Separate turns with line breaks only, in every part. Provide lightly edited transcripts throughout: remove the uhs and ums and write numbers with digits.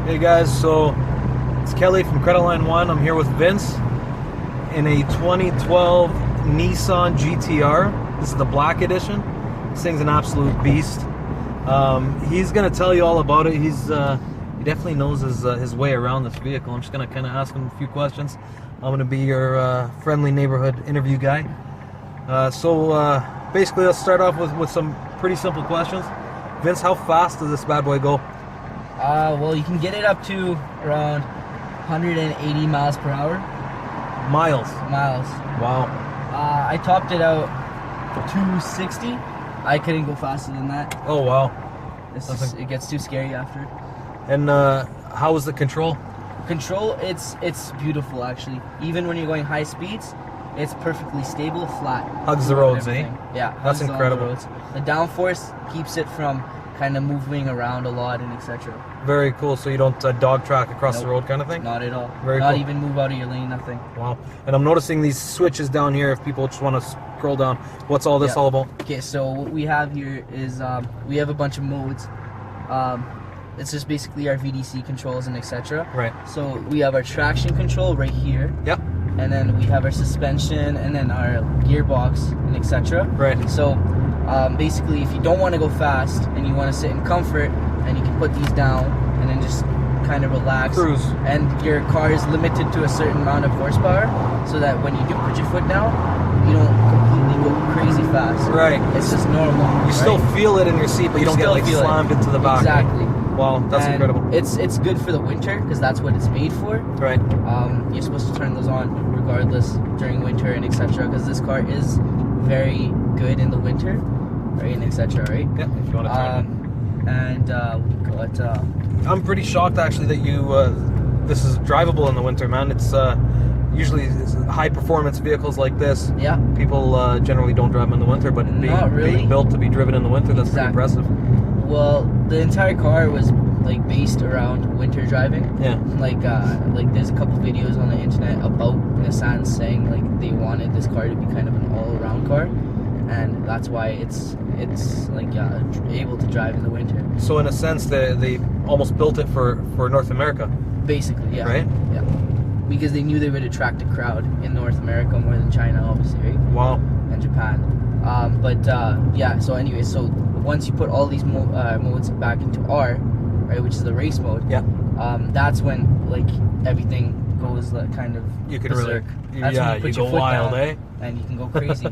Hey guys, so it's Kelly from Creditline One. I'm here with Vince in a 2012 Nissan GT-R. This is the black edition. This thing's an absolute beast. He's gonna tell you all about it. He definitely knows his way around this vehicle. I'm just gonna kind of ask him a few questions. I'm gonna be your friendly neighborhood interview guy. Basically, let's start off with some pretty simple questions. Vince, how fast does this bad boy go?
Well, you can get it up to around 180 miles per hour.
Miles. Wow.
I topped it out 260. I couldn't go faster than that.
Oh wow.
It gets too scary after.
And how is the control?
Control, it's beautiful actually. Even when you're going high speeds, it's perfectly stable, flat.
Hugs the roads, eh?
Yeah,
that's incredible.
The downforce keeps it from kind of moving around a lot and etc.
Very cool. So you don't dog track across the road kind of thing?
Not at all.
Very
Not
cool.
even move out of your lane, nothing.
Wow. And I'm noticing these switches down here if people just want to scroll down. What's all this all about?
Okay, so what we have here is we have a bunch of modes. It's just basically our VDC controls and etc.
Right.
So we have our traction control right here.
Yep.
And then we have our suspension and then our gearbox and etc.
Right.
So basically, if you don't want to go fast and you want to sit in comfort, and you can put these down and then just kind of relax.
Cruise.
And your car is limited to a certain amount of horsepower, so that when you do put your foot down, you don't completely go crazy fast.
Right.
It's just normal.
You still feel it in your seat, but you don't get like slammed into the back.
Exactly.
Wow, that's incredible.
It's good for the winter because that's what it's made for.
Right.
You're supposed to turn those on regardless during winter and etc. Because this car is very good in the winter, right, and etc. Right.
Yeah. If you want to turn.
We got.
I'm pretty shocked actually that you this is drivable in the winter, man. It's usually high performance vehicles like this.
Yeah.
People generally don't drive them in the winter, but being built to be driven in the winter, that's pretty impressive.
Well, the entire car was like based around winter driving.
Yeah.
Like there's a couple videos on the internet about Nissan saying like they wanted this car to be kind of an all-around car, and that's why it's like able to drive in the winter.
So in a sense, they almost built it for North America.
Basically, yeah.
Right.
Yeah. Because they knew they would attract a crowd in North America more than China, obviously, right?
Wow.
And Japan. Yeah. So anyway, so once you put all these modes back into R, right, which is the race mode.
Yeah.
That's when like everything goes like kind of berserk. That's when you put your foot
wild,
down,
eh?
And you can go crazy.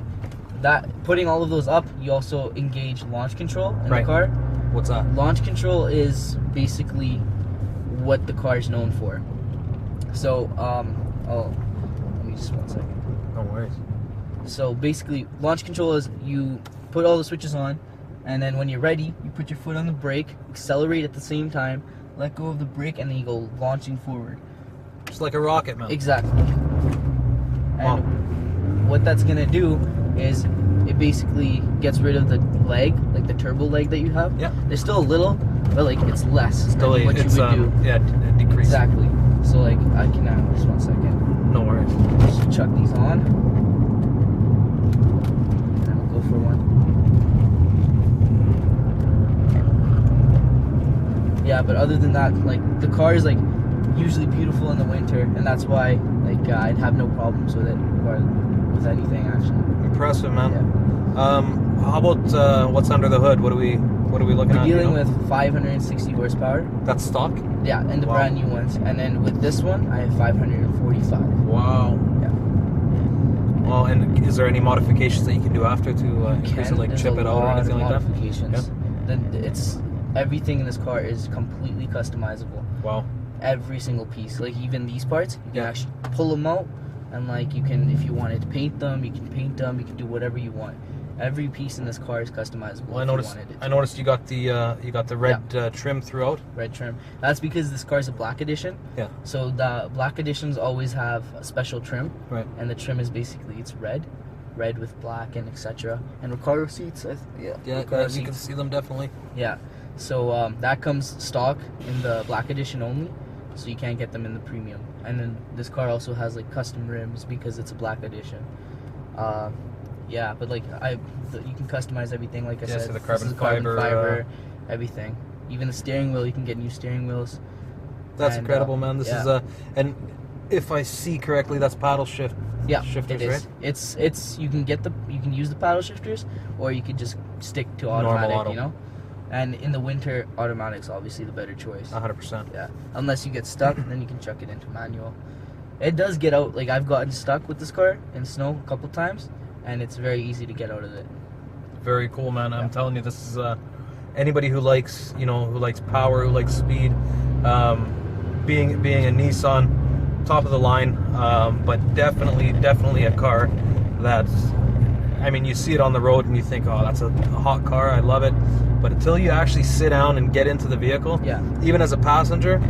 Putting all of those up, you also engage launch control in the car.
What's that?
Launch control is basically what the car is known for. So, let me just 1 second.
No worries.
So basically, launch control is you put all the switches on, and then when you're ready, you put your foot on the brake, accelerate at the same time, let go of the brake, and then you go launching forward.
Just like a rocket, man.
Exactly. And what that's gonna do is it basically gets rid of the leg, like the turbo leg that you have.
Yeah.
There's still a little, but like it's less than what you would do.
Yeah, decrease.
Exactly. So like I can just 1 second.
No worries.
Just chuck these on. And we'll go for one. Yeah, but other than that, like the car is like usually beautiful in the winter, and that's why like I'd have no problems with it or with anything actually.
Impressive, man.
Yeah.
How about what's under the hood? What are we looking at?
We're dealing with 560 horsepower.
That's stock?
Yeah, and the brand new ones. And then with this one, I have 545.
Wow.
Yeah.
Well, and is there any modifications that you can do after to increase it, like chip it out or anything like that?
Modifications. Then everything in this car is completely customizable.
Wow.
Every single piece, like even these parts, you can actually pull them out, and like you can, if you wanted to paint them, you can paint them. You can do whatever you want. Every piece in this car is customizable.
Well, I noticed you got the red trim throughout.
Red trim. That's because this car is a black edition.
Yeah.
So the black editions always have a special trim.
Right.
And the trim is basically it's red with black and etc. And Recaro seats.
Yeah, you can see them definitely.
Yeah. So that comes stock in the black edition only. So you can't get them in the premium. And then this car also has like custom rims because it's a black edition. Yeah, but like you can customize everything. Like I said,
so the
carbon fiber, everything. Even the steering wheel, you can get new steering wheels.
That's
And,
incredible, man. This
yeah.
is and if I see correctly, that's paddle
Yeah,
shifters,
it is.
right?
It's you can use the paddle shifters, or you could just stick to
Normal
automatic,
auto.
you know. And in the winter, automatic's obviously the better choice.
100%.
Yeah, unless you get stuck, then you can chuck it into manual. It does get out. Like I've gotten stuck with this car in snow a couple times, and it's very easy to get out of it.
Very cool, man. I'm telling you, this is anybody who likes, who likes power, who likes speed. Being a Nissan, top of the line, but definitely a car that's, I mean, you see it on the road and you think, oh, that's a hot car, I love it. But until you actually sit down and get into the vehicle,
Yeah.
even as a passenger,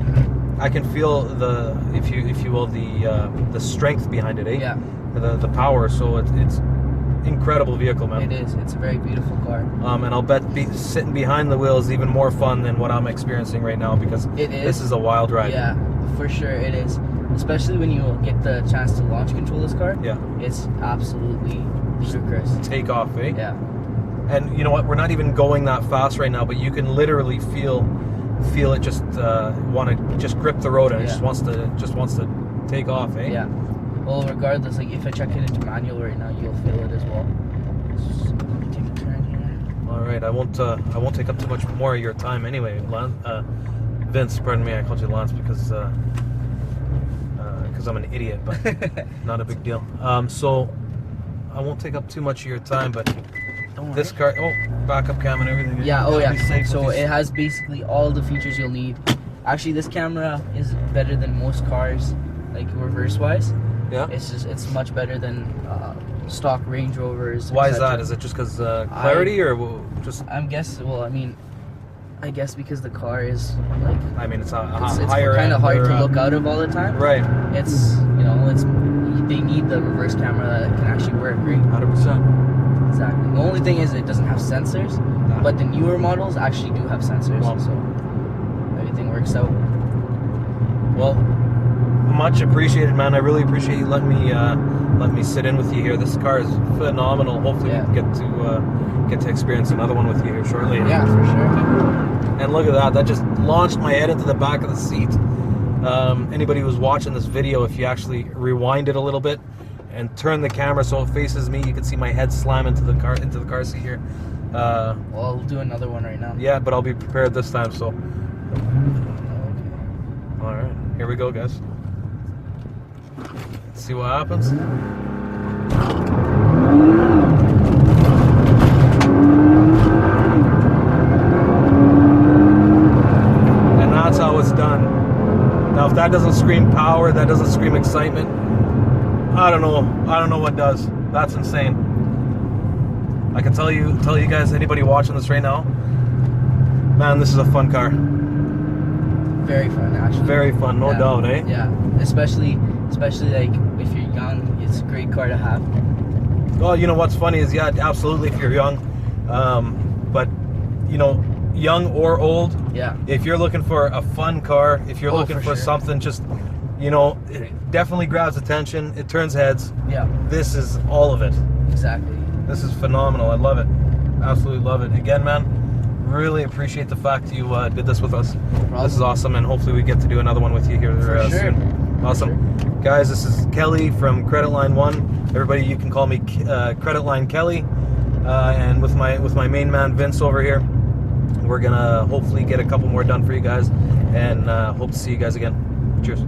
I can feel the, if you will, the strength behind it, eh?
Yeah.
The power. So it's incredible vehicle, man.
It is. It's a very beautiful car.
And I'll bet sitting behind the wheel is even more fun than what I'm experiencing right now, because
It is.
this is a wild ride.
Yeah, for sure it is. Especially when you get the chance to launch control this car.
Yeah.
It's absolutely ludicrous.
Take off, eh?
Yeah.
And you know what? We're not even going that fast right now, but you can literally feel it just want to just grip the road, and it
Yeah.
just wants to take off, eh?
Yeah. Well, regardless, like if I check it into manual right now, you'll feel it as well. Just let me take a turn here.
All right, I won't take up too much more of your time anyway, Vince. Pardon me, I called you Lance because I'm an idiot, but not a big deal. So I won't take up too much of your time, but
Don't
this
worry.
car, backup cam and everything.
Yeah.
You
Oh
gotta be
yeah.
safe
So
with these-
it has basically all the features you'll need. Actually, this camera is better than most cars, like reverse-wise.
yeah.
It's much better than stock Range Rovers.
Why is
etc.
that? Is it just because clarity, or just?
I'm guessing. Well, I guess because the car is like
I mean, it's a
it's
higher
kind
end,
of hard
or,
to look out of all the time.
Right.
It's they need the reverse camera that can actually work. Right?
100%.
Exactly. The only thing is it doesn't have sensors, but the newer models actually do have sensors,
Wow.
so everything works out.
Well, much appreciated, man. I really appreciate you letting me sit in with you here. This car is phenomenal. Hopefully,
Yeah.
we can get to experience another one with you here shortly.
Yeah, for sure.
And look at that. That just launched my head into the back of the seat. Anybody who's watching this video, if you actually rewind it a little bit and turn the camera so it faces me, you can see my head slam into the car seat here.
Well, I'll do another one right now.
Yeah, but I'll be prepared this time. So,
Okay.
all right, here we go, guys. Let's see what happens. And that's how it's done. Now, if that doesn't scream power, that doesn't scream excitement, I don't know what does. That's insane. I can tell you guys, anybody watching this right now, man, this is a fun car.
Very fun, actually.
Very fun, no
Yeah.
doubt, eh?
Yeah, especially like if you're young, it's a great car to have.
Well, you know what's funny is, yeah, absolutely, if you're young, but young or old,
Yeah.
if you're looking for a fun car, if you're looking
for
for
sure.
something just, it definitely grabs attention, it turns heads,
Yeah.
this is all of it.
Exactly.
This is phenomenal. I love it. Absolutely love it. Again, man, really appreciate the fact you did this with us.
problem.
This is awesome, and hopefully we get to do another one with you here
For sure.
soon. Awesome. Guys, this is Kelly from Creditline One. Everybody, you can call me Creditline Kelly. And with my main man, Vince, over here, we're going to hopefully get a couple more done for you guys, and hope to see you guys again. Cheers.